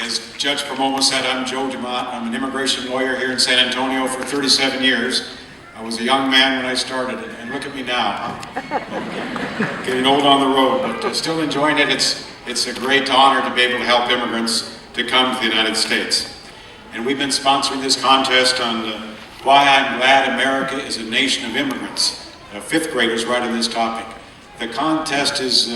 As Judge Pomomo said, I'm Joe DeMott. I'm an immigration lawyer here in San Antonio for 37 years. I was a young man when I started, and look at me now. Getting old on the road, but still enjoying it. It's a great honor to be able to help immigrants to come to the United States. And we've been sponsoring this contest on why I'm glad America is a nation of immigrants. Fifth graders write on this topic. The contest is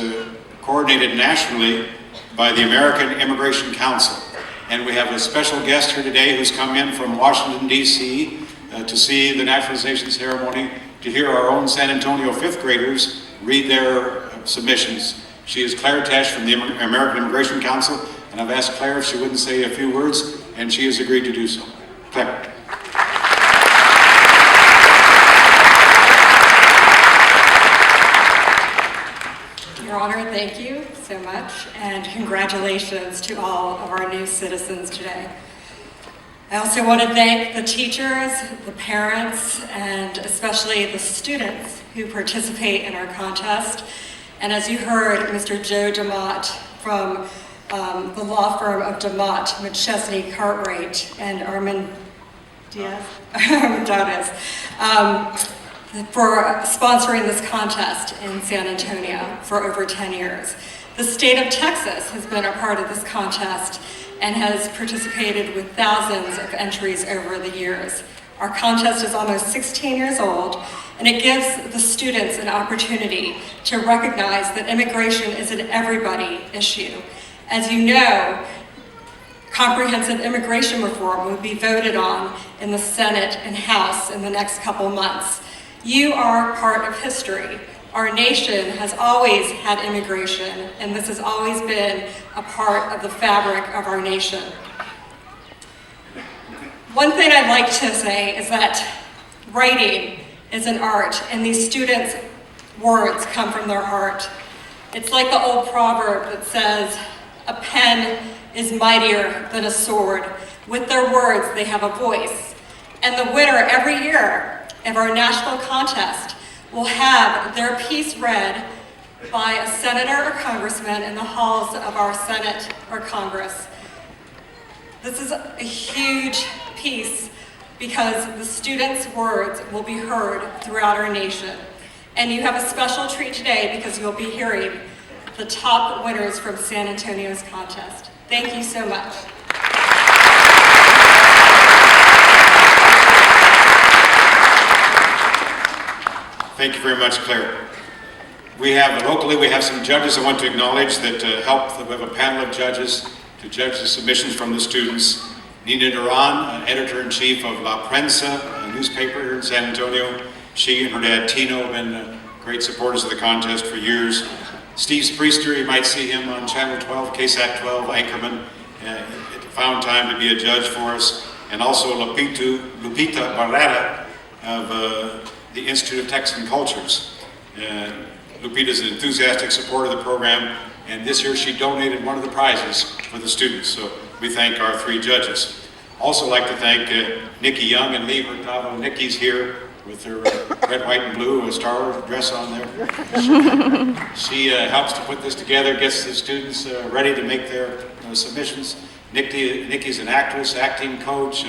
coordinated nationally by the American Immigration Council. And we have a special guest here today who's come in from Washington, D.C. To see the naturalization ceremony, to hear our own San Antonio fifth graders read their submissions. She is Claire Tesh from the American Immigration Council, and I've asked Claire if she wouldn't say a few words, and she has agreed to do so. Claire. Your Honor, thank you so much, and congratulations to all of our new citizens today. I also want to thank the teachers, the parents, and especially the students who participate in our contest. And as you heard, Mr. Joe DeMott from the law firm of DeMott, McChesney, Cartwright, and Armand Diaz, for sponsoring this contest in San Antonio for over 10 years. The state of Texas has been a part of this contest and has participated with thousands of entries over the years. Our contest is almost 16 years old, and it gives the students an opportunity to recognize that immigration is an everybody issue. As you know, comprehensive immigration reform will be voted on in the Senate and House in the next couple months. You are part of history. Our nation has always had immigration, and this has always been a part of the fabric of our nation. One thing I'd like to say is that writing is an art, and these students' words come from their heart. It's like the old proverb that says, "A pen is mightier than a sword." With their words, they have a voice. And the winner every year of our national contest will have their piece read by a senator or congressman in the halls of our Senate or Congress. This is a huge piece because the students' words will be heard throughout our nation. And you have a special treat today because you'll be hearing the top winners from San Antonio's contest. Thank you so much. Thank you very much, Claire. Locally, we have some judges I want to acknowledge that help. We have a panel of judges to judge the submissions from the students. Nina Duran, editor-in-chief of La Prensa, a newspaper here in San Antonio. She and her dad, Tino, have been great supporters of the contest for years. Steve Spriester, you might see him on Channel 12, KSAT 12, Anchorman. Found time to be a judge for us. And also Lupita Barrera of the Institute of Texan Cultures. Lupita is an enthusiastic supporter of the program, and this year she donated one of the prizes for the students, so we thank our three judges. Also like to thank Nikki Young and Lee Hurtado. Nikki's here with her red, white, and blue Star Wars dress on there. She helps to put this together, gets the students ready to make their submissions. Nikki's an actress, acting coach,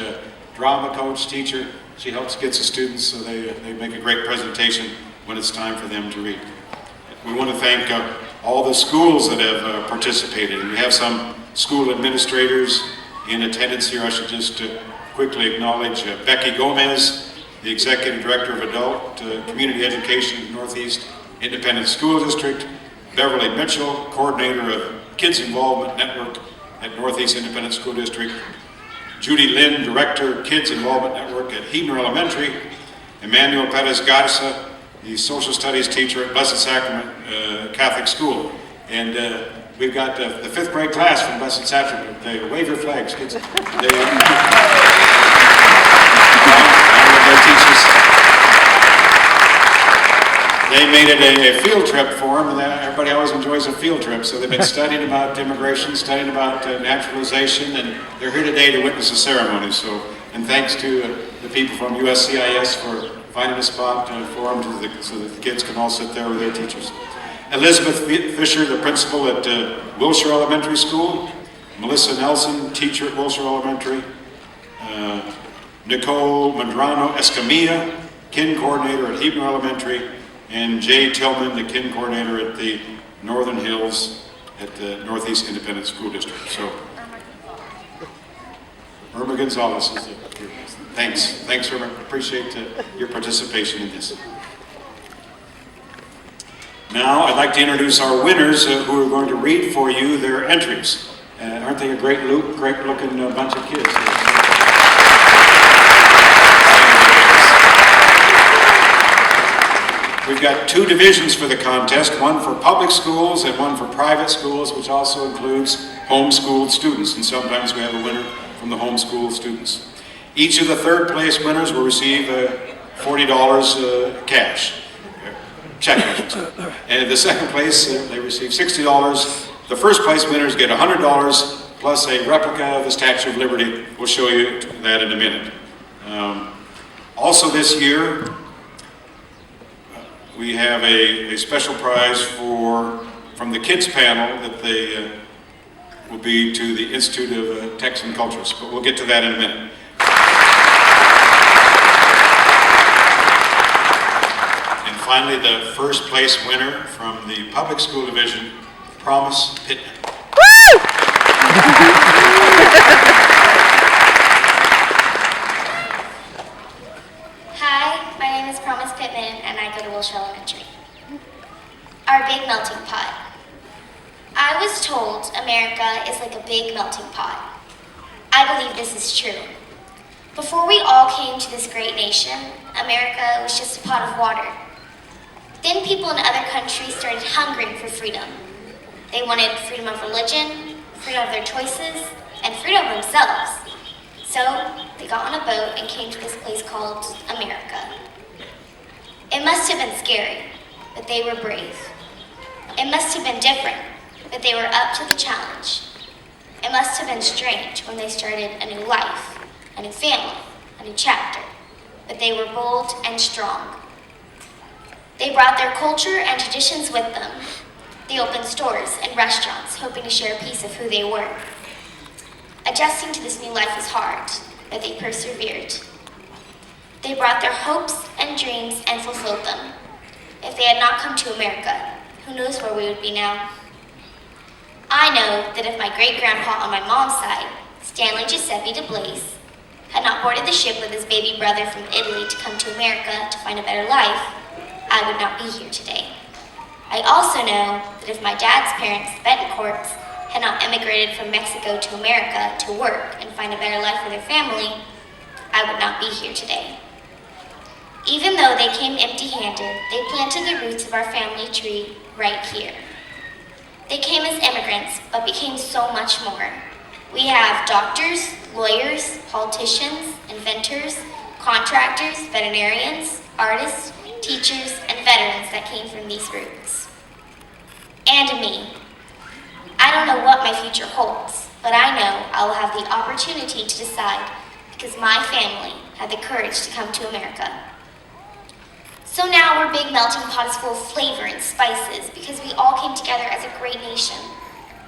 drama coach, teacher. She helps get the students so they make a great presentation when it's time for them to read. We want to thank all the schools that have participated. And we have some school administrators in attendance here. I should just quickly acknowledge Becky Gomez, the Executive Director of Adult Community Education in Northeast Independent School District, Beverly Mitchell, Coordinator of Kids Involvement Network at Northeast Independent School District, Judy Lynn, Director, Kids Involvement Network at Heidner Elementary, Emmanuel Perez Garza, the Social Studies teacher at Blessed Sacrament Catholic School. And we've got the fifth grade class from Blessed Sacrament. They wave your flags, kids. They made it a field trip for them, and everybody always enjoys a field trip. So they've been studying about immigration, studying about naturalization, and they're here today to witness the ceremony. So, and thanks to the people from USCIS for finding a spot for them so that the kids can all sit there with their teachers. Elizabeth Fisher, the principal at Wilshire Elementary School. Melissa Nelson, teacher at Wilshire Elementary. Nicole Medrano Escamilla, kin coordinator at Hebron Elementary. And Jay Tillman, the kin coordinator at the Northern Hills at the Northeast Independent School District. So, Irma Gonzalez is here. Thanks, Irma. Appreciate your participation in this. Now, I'd like to introduce our winners who are going to read for you their entries. Aren't they a great looking bunch of kids? We've got two divisions for the contest, one for public schools and one for private schools, which also includes homeschooled students, and sometimes we have a winner from the homeschooled students. Each of the third place winners will receive $40 cash, check, I should say. And the second place, they receive $60. The first place winners get $100 plus a replica of the Statue of Liberty. We'll show you that in a minute. Also this year, we have a special prize from the kids panel that they will be to the Institute of Texan Cultures, but we'll get to that in a minute. And finally, the first place winner from the public school division, Promise Pitman. Hi, my name is Promise Pitman and I go to Wilshire Elementary. Our big melting pot. I was told America is like a big melting pot. I believe this is true. Before we all came to this great nation, America was just a pot of water. Then people in other countries started hungering for freedom. They wanted freedom of religion, freedom of their choices, and freedom of themselves. So they got on a boat and came to this place called America. It must have been scary, but they were brave. It must have been different, but they were up to the challenge. It must have been strange when they started a new life, a new family, a new chapter, but they were bold and strong. They brought their culture and traditions with them. They opened stores and restaurants, hoping to share a piece of who they were. Adjusting to this new life was hard, but they persevered. They brought their hopes and dreams and fulfilled them. If they had not come to America, who knows where we would be now? I know that if my great-grandpa on my mom's side, Stanley Giuseppe de Blaise, had not boarded the ship with his baby brother from Italy to come to America to find a better life, I would not be here today. I also know that if my dad's parents, the Betancourts, had not emigrated from Mexico to America to work and find a better life for their family, I would not be here today. Even though they came empty-handed, they planted the roots of our family tree right here. They came as immigrants, but became so much more. We have doctors, lawyers, politicians, inventors, contractors, veterinarians, artists, teachers, and veterans that came from these roots. And me. I don't know what my future holds, but I know I will have the opportunity to decide because my family had the courage to come to America. So now our big melting pot is full of flavor and spices because we all came together as a great nation.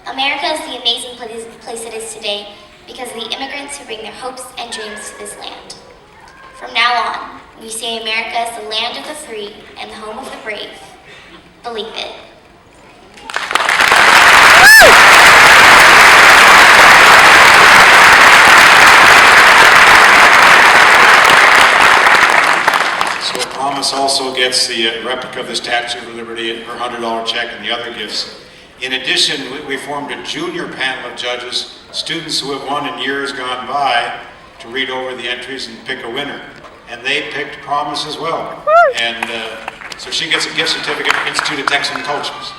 America is the amazing place it is today because of the immigrants who bring their hopes and dreams to this land. From now on, when you say America is the land of the free and the home of the brave, believe it. So Promise also gets the replica of the Statue of Liberty and her $100 check and the other gifts. In addition, we formed a junior panel of judges, students who have won in years gone by, to read over the entries and pick a winner. And they picked Promise as well. And so she gets a gift certificate from Institute of Texan Cultures.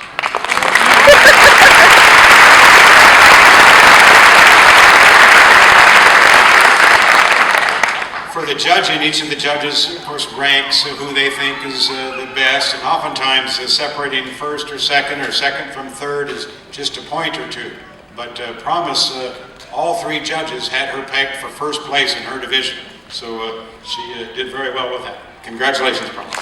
For the judging, each of the judges, of course, ranks who they think is the best, and oftentimes separating first or second from third is just a point or two. But Promise, all three judges had her pegged for first place in her division. So she did very well with that. Congratulations, Promise.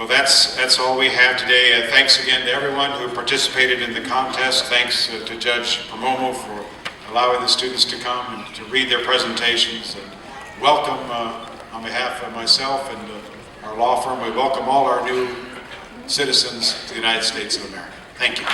Well, that's all we have today. Thanks again to everyone who participated in the contest. Thanks to Judge Pomomo for allowing the students to come and to read their presentations. And welcome on behalf of myself and our law firm, we welcome all our new citizens to the United States of America. Thank you.